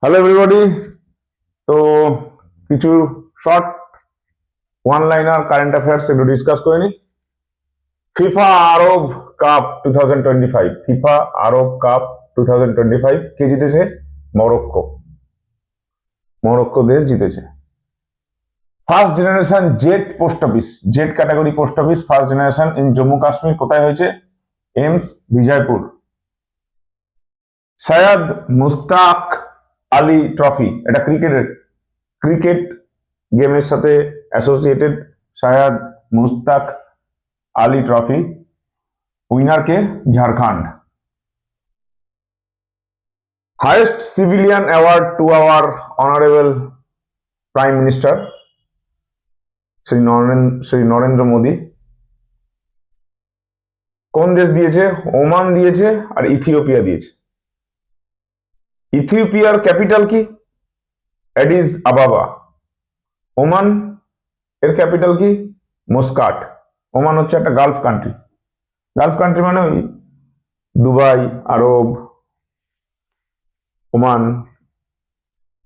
Hello everybody. তো কিছু short one liner current affairs একটু ডিসকাস করে নি। FIFA Arab cup 2025, FIFA Arab cup 2025 কে জিতেছে? মরক্কো। মরক্কো দেশ জিতেছে। First generation Z post office, Z category post office first generation in Jammu Kashmir কোথায় হয়েছে? এমস বিজয়পুর। সৈয়দ মুস্তাক আলী ট্রফি, এটা ক্রিকেট গেমের সাথে associated. Syed Mushtaq Ali trophy winner কে? Jharkhand. Highest civilian award to our honourable prime minister Shri Narendra Modi. কোন দেশ দিয়েছে? ওমান দিয়েছে আর ইথিওপিয়া দিয়েছে। ইথিওপিয়ার ক্যাপিটাল কি? অ্যাডিস আবাবা। ওমান এর ক্যাপিটাল কি? মুস্কাট। ওমান হচ্ছে একটা গালফ কান্ট্রি। গালফ কান্ট্রি মানে ওই দুবাই, আরব, ওমান,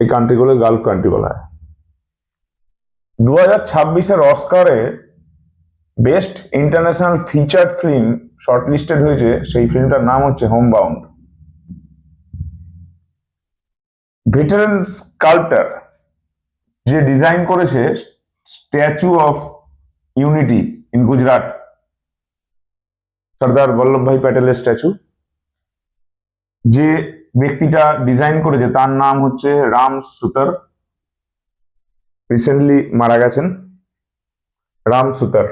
এই কান্ট্রিগুলো গালফ কান্ট্রি বলা হয়। 2026-এর অস্কারে best international feature film shortlisted হয়েছে, সেই ফিল্মটার নাম হচ্ছে হোম বাউন্ড। ভেটারেন স্কাল্পটার যে ডিজাইন করেছে statue of unity in Gujarat, Sardar Vallabhbhai প্যাটেলের স্ট্যাচু, যে ব্যক্তিটা ডিজাইন করেছে তার নাম হচ্ছে রাম সুতার। রিসেন্টলি মারা গেছেন রাম সুতার,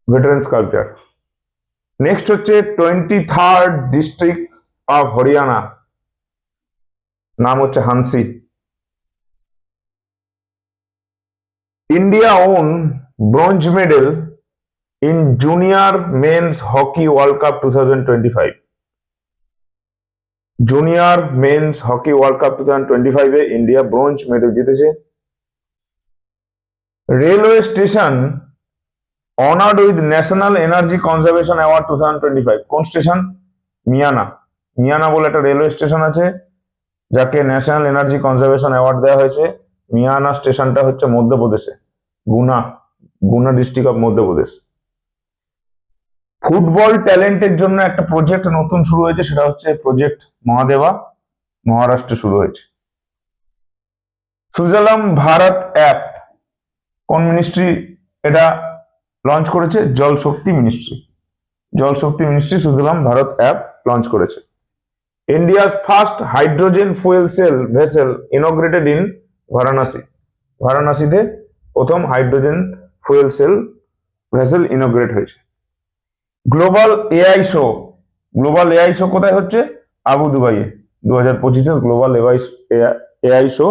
ভেটারেন স্কাল্পচার। নেক্সট হচ্ছে 23rd ডিস্ট্রিক্ট অফ হরিয়ানা, নাম হচ্ছে Hansi. India won bronze medal in junior men's hockey world cup 2025। Junior men's hockey world cup 2025-এ ইন্ডিয়া ব্রোঞ্জ মেডেল জিতেছে। Railway station honoured with national energy conservation award 2025, কোন station? Miana. Miana বলে একটা railway station আছে যাকে national energy conservation award দেওয়া হয়েছে। মিয়ানা স্টেশনটা হচ্ছে মধ্যপ্রদেশে, গুনা ডিস্ট্রিক্ট অফ মধ্যপ্রদেশ। ফুটবল ট্যালেন্টের জন্য একটা প্রজেক্ট নতুন শুরু হয়েছে, সেটা হচ্ছে প্রজেক্ট মহাদেবা, মহারাষ্ট্রে শুরু হয়েছে। সুজলাম ভারত অ্যাপ কোন মিনিস্ট্রি এটা লঞ্চ করেছে? Jal Shakti ministry. Jal Shakti ministry Sujalam Bharat app launch করেছে। India's first hydrogen fuel cell vessel inaugurated in Varanasi. বারাণসীতে প্রথম hydrogen fuel cell vessel inaugurate হয়েছে। Global AI show, global AI show কোথায় হচ্ছে? আবু দুবাইয়ে। 2025-এর গ্লোবাল এআই শো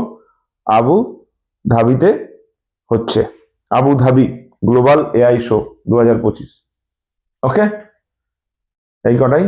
আবু ধাবিতে হচ্ছে। Abu Dhabi global AI show 2025। Okay, এই কটাই।